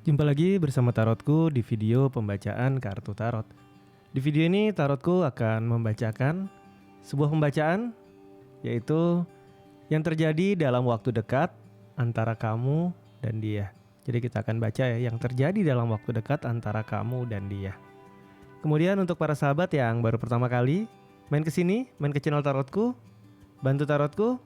Jumpa lagi bersama Tarotku di video pembacaan kartu tarot. Di video ini Tarotku akan membacakan sebuah pembacaan, yaitu yang terjadi dalam waktu dekat antara kamu dan dia. Jadi kita akan baca ya, yang terjadi dalam waktu dekat antara kamu dan dia. Kemudian untuk para sahabat yang baru pertama kali main ke sini, main ke channel Tarotku, bantu Tarotku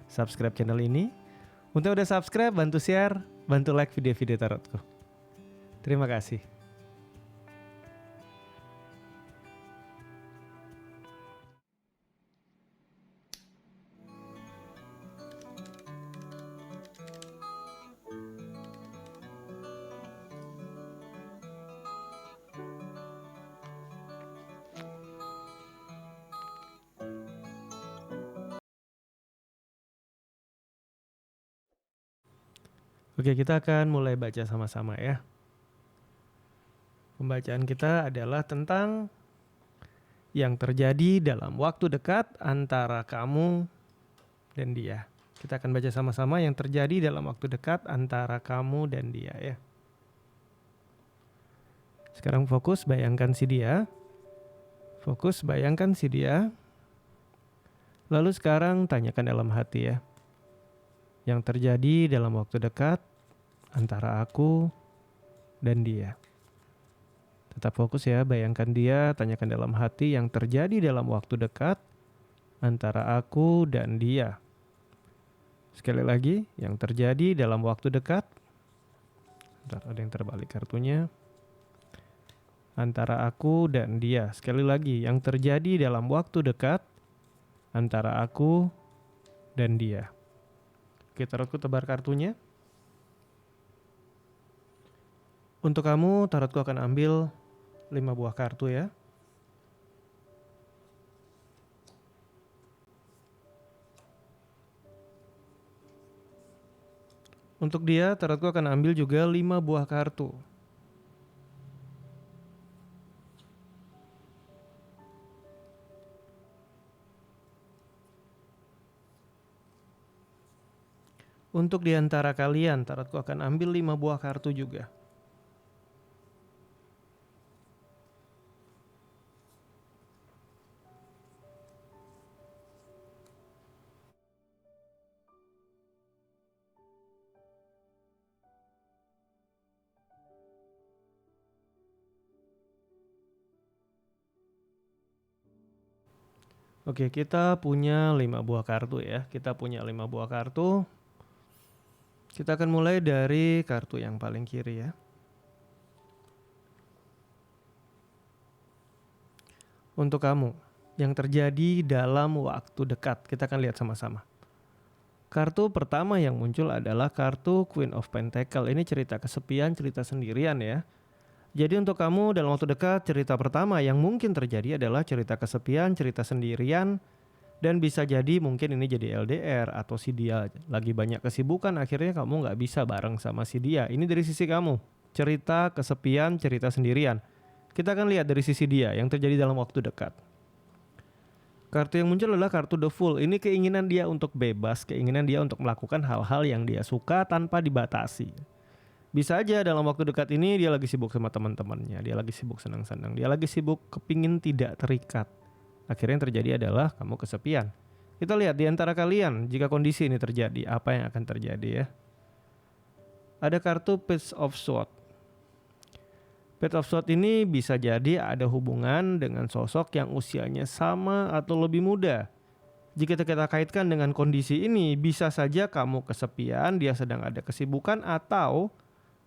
subscribe channel ini. Untuk udah subscribe, bantu share, bantu like video-video tarotku. Terima kasih. Oke, kita akan mulai baca sama-sama ya. Pembacaan kita adalah tentang yang terjadi dalam waktu dekat antara kamu dan dia. Kita akan baca sama-sama yang terjadi dalam waktu dekat antara kamu dan dia ya. Sekarang fokus bayangkan si dia. Fokus bayangkan si dia. Lalu sekarang tanyakan dalam hati ya. Yang terjadi dalam waktu dekat antara aku dan dia. Tetap fokus ya, bayangkan dia, tanyakan dalam hati yang terjadi dalam waktu dekat antara aku dan dia. Sekali lagi, yang terjadi dalam waktu dekat. Bentar, ada yang terbalik kartunya. Antara aku dan dia. Sekali lagi, yang terjadi dalam waktu dekat antara aku dan dia. Oke, tarotku tebar kartunya. Untuk kamu, tarotku akan ambil 5 buah kartu ya. Untuk dia, tarotku akan ambil juga 5 buah kartu. Untuk di antara kalian, tarotku akan ambil 5 buah kartu juga. Oke, kita punya 5 buah kartu ya. Kita punya 5 buah kartu. Kita akan mulai dari kartu yang paling kiri ya. Untuk kamu, yang terjadi dalam waktu dekat, kita akan lihat sama-sama. Kartu pertama yang muncul adalah kartu Queen of Pentacle. Ini cerita kesepian, cerita sendirian ya. Jadi untuk kamu dalam waktu dekat, cerita pertama yang mungkin terjadi adalah cerita kesepian, cerita sendirian. Dan bisa jadi mungkin ini jadi LDR atau si dia lagi banyak kesibukan, akhirnya kamu nggak bisa bareng sama si dia. Ini dari sisi kamu, cerita kesepian, cerita sendirian. Kita akan lihat dari sisi dia yang terjadi dalam waktu dekat. Kartu yang muncul adalah kartu The Fool. Ini keinginan dia untuk bebas, keinginan dia untuk melakukan hal-hal yang dia suka tanpa dibatasi. Bisa aja dalam waktu dekat ini dia lagi sibuk sama teman-temannya, dia lagi sibuk senang-senang, dia lagi sibuk kepingin tidak terikat. Akhirnya yang terjadi adalah kamu kesepian. Kita lihat di antara kalian, jika kondisi ini terjadi, apa yang akan terjadi ya. Ada kartu Page of Swords. Page of Swords ini bisa jadi ada hubungan dengan sosok yang usianya sama atau lebih muda. Jika kita kaitkan dengan kondisi ini, bisa saja kamu kesepian, dia sedang ada kesibukan atau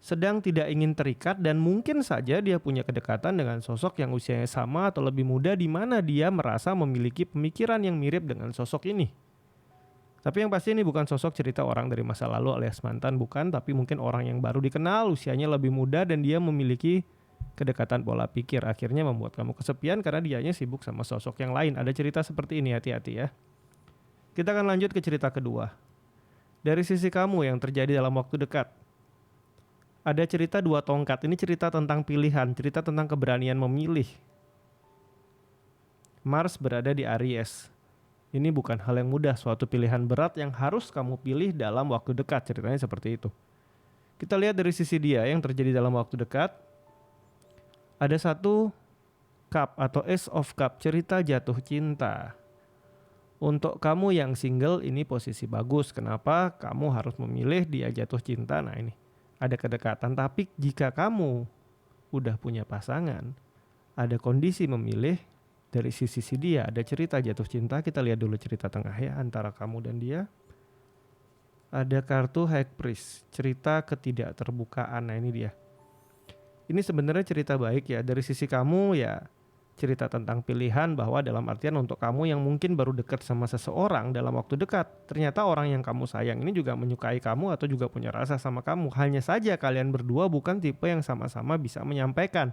sedang tidak ingin terikat, dan mungkin saja dia punya kedekatan dengan sosok yang usianya sama atau lebih muda di mana dia merasa memiliki pemikiran yang mirip dengan sosok ini. Tapi yang pasti ini bukan sosok cerita orang dari masa lalu alias mantan, bukan, tapi mungkin orang yang baru dikenal, usianya lebih muda dan dia memiliki kedekatan pola pikir, akhirnya membuat kamu kesepian karena dianya sibuk sama sosok yang lain. Ada cerita seperti ini, hati-hati ya. Kita akan lanjut ke cerita kedua. Dari sisi kamu yang terjadi dalam waktu dekat. Ada cerita 2 tongkat. Ini cerita tentang pilihan, cerita tentang keberanian memilih. Mars berada di Aries. Ini bukan hal yang mudah, suatu pilihan berat yang harus kamu pilih dalam waktu dekat, ceritanya seperti itu. Kita lihat dari sisi dia yang terjadi dalam waktu dekat. Ada satu cup atau Ace of Cup, cerita jatuh cinta. Untuk kamu yang single ini posisi bagus. Kenapa? Kamu harus memilih dia jatuh cinta. Nah ini ada kedekatan. Tapi jika kamu udah punya pasangan, ada kondisi memilih dari sisi dia. Ada cerita jatuh cinta. Kita lihat dulu cerita tengah ya, antara kamu dan dia. Ada kartu High Priest, cerita ketidakterbukaan. Nah ini dia. Ini sebenarnya cerita baik ya. Dari sisi kamu ya, cerita tentang pilihan, bahwa dalam artian untuk kamu yang mungkin baru dekat sama seseorang dalam waktu dekat, ternyata orang yang kamu sayang ini juga menyukai kamu atau juga punya rasa sama kamu. Hanya saja kalian berdua bukan tipe yang sama-sama bisa menyampaikan.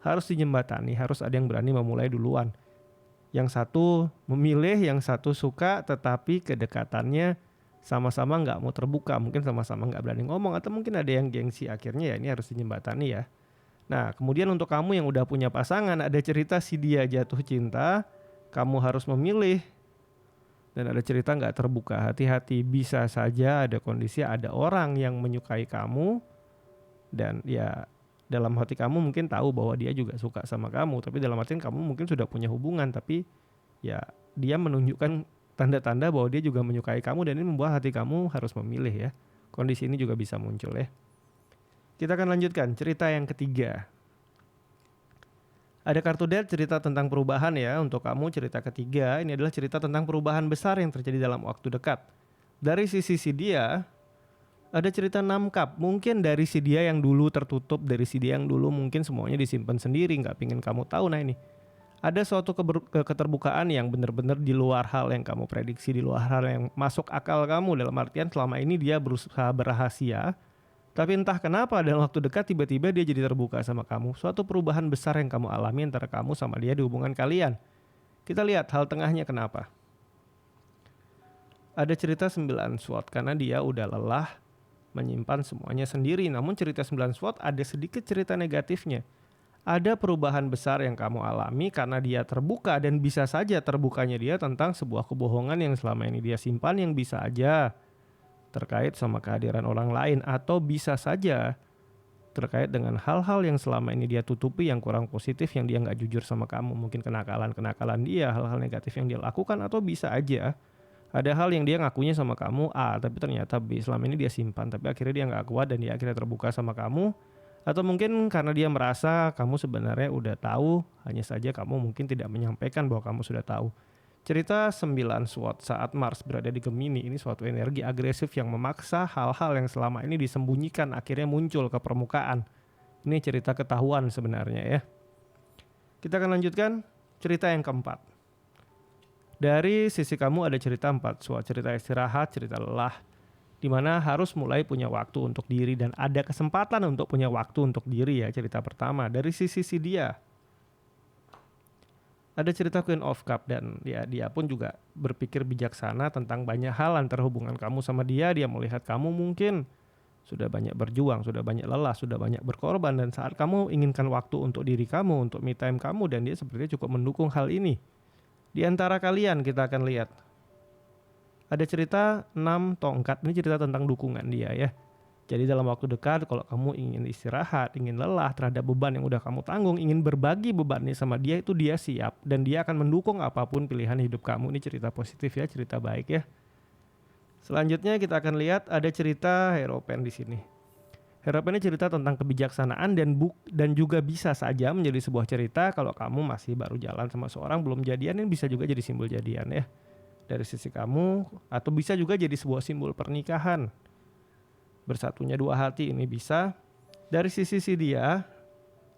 Harus dijembatani, harus ada yang berani memulai duluan. Yang satu memilih, yang satu suka, tetapi kedekatannya sama-sama nggak mau terbuka. Mungkin sama-sama nggak berani ngomong, atau mungkin ada yang gengsi. Akhirnya ya ini harus dijembatani ya. Nah, kemudian untuk kamu yang udah punya pasangan, ada cerita si dia jatuh cinta, kamu harus memilih. Dan ada cerita nggak terbuka, hati-hati, bisa saja ada kondisi, ada orang yang menyukai kamu, dan ya dalam hati kamu mungkin tahu bahwa dia juga suka sama kamu, tapi dalam artian kamu mungkin sudah punya hubungan, tapi ya dia menunjukkan tanda-tanda bahwa dia juga menyukai kamu, dan ini membuat hati kamu harus memilih ya. Kondisi ini juga bisa muncul ya. Kita akan lanjutkan cerita yang ketiga. Ada kartu Death, cerita tentang perubahan ya. Untuk kamu cerita ketiga ini adalah cerita tentang perubahan besar yang terjadi dalam waktu dekat. Dari sisi dia ada cerita 6 cup. Mungkin dari si dia yang dulu tertutup, dari si dia yang dulu mungkin semuanya disimpan sendiri, gak pingin kamu tahu. Nah ini ada suatu keterbukaan yang benar-benar di luar hal yang kamu prediksi, di luar hal yang masuk akal kamu. Dalam artian selama ini dia berusaha berrahasia, tapi entah kenapa dalam waktu dekat tiba-tiba dia jadi terbuka sama kamu. Suatu perubahan besar yang kamu alami antara kamu sama dia di hubungan kalian. Kita lihat hal tengahnya kenapa. Ada cerita 9 SWOT karena dia udah lelah menyimpan semuanya sendiri. Namun cerita 9 SWOT ada sedikit cerita negatifnya. Ada perubahan besar yang kamu alami karena dia terbuka, dan bisa saja terbukanya dia tentang sebuah kebohongan yang selama ini dia simpan, yang bisa aja terkait sama kehadiran orang lain, atau bisa saja terkait dengan hal-hal yang selama ini dia tutupi yang kurang positif, yang dia nggak jujur sama kamu. Mungkin kenakalan dia, hal-hal negatif yang dia lakukan, atau bisa aja ada hal yang dia ngakunya sama kamu A, tapi ternyata B, selama ini dia simpan, tapi akhirnya dia nggak kuat dan dia akhirnya terbuka sama kamu. Atau mungkin karena dia merasa kamu sebenarnya udah tahu, hanya saja kamu mungkin tidak menyampaikan bahwa kamu sudah tahu. Cerita 9 SWOT saat Mars berada di Gemini, ini suatu energi agresif yang memaksa hal-hal yang selama ini disembunyikan akhirnya muncul ke permukaan. Ini cerita ketahuan sebenarnya ya. Kita akan lanjutkan cerita yang keempat. Dari sisi kamu ada cerita 4 SWOT, cerita istirahat, cerita lelah, dimana harus mulai punya waktu untuk diri dan ada kesempatan untuk punya waktu untuk diri ya. Cerita pertama dari sisi dia. Ada cerita Queen of Cup, dan ya dia pun juga berpikir bijaksana tentang banyak hal antara hubungan kamu sama dia. Dia melihat kamu mungkin sudah banyak berjuang, sudah banyak lelah, sudah banyak berkorban, dan saat kamu inginkan waktu untuk diri kamu, untuk me time kamu, dan dia sepertinya cukup mendukung hal ini. Di antara kalian kita akan lihat ada cerita 6 tongkat, ini cerita tentang dukungan dia ya. Jadi dalam waktu dekat kalau kamu ingin istirahat, ingin lelah terhadap beban yang udah kamu tanggung, ingin berbagi bebannya sama dia, itu dia siap dan dia akan mendukung apapun pilihan hidup kamu. Ini cerita positif ya, cerita baik ya. Selanjutnya kita akan lihat ada cerita Hierophant di sini. Hierophant ini cerita tentang kebijaksanaan dan juga bisa saja menjadi sebuah cerita kalau kamu masih baru jalan sama seorang, belum jadian, ini bisa juga jadi simbol jadian ya dari sisi kamu, atau bisa juga jadi sebuah simbol pernikahan. Bersatunya dua hati ini bisa. Dari sisi dia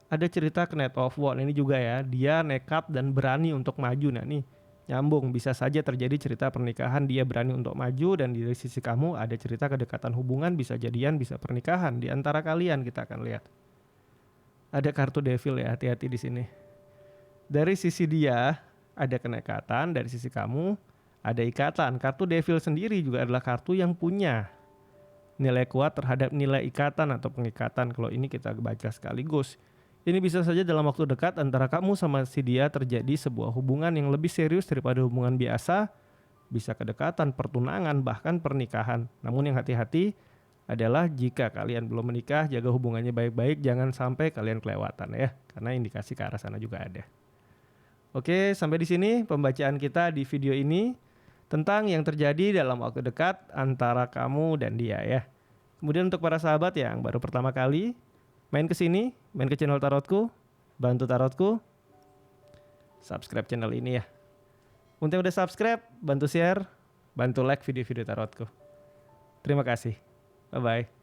ada cerita Knight of Wands ini juga ya, dia nekat dan berani untuk maju. Nah nih nyambung, bisa saja terjadi cerita pernikahan, dia berani untuk maju. Dan di sisi kamu ada cerita kedekatan hubungan, bisa jadian, bisa pernikahan. Di antara kalian kita akan lihat ada kartu Devil ya, hati-hati di sini. Dari sisi dia ada kenekatan, dari sisi kamu ada ikatan. Kartu Devil sendiri juga adalah kartu yang punya nilai kuat terhadap nilai ikatan atau pengikatan. Kalau ini kita baca sekaligus. Ini bisa saja dalam waktu dekat antara kamu sama si dia terjadi sebuah hubungan yang lebih serius daripada hubungan biasa. bisa kedekatan, pertunangan, bahkan pernikahan. Namun yang hati-hati adalah jika kalian belum menikah, jaga hubungannya baik-baik, jangan sampai kalian kelewatan ya, karena indikasi ke arah sana juga ada. Oke, sampai di sini pembacaan kita di video ini tentang yang terjadi dalam waktu dekat antara kamu dan dia ya. Kemudian untuk para sahabat yang baru pertama kali main ke sini, main ke channel Tarotku, bantu Tarotku, subscribe channel ini ya. Untuk yang udah subscribe, bantu share, bantu like video-video Tarotku. Terima kasih. Bye-bye.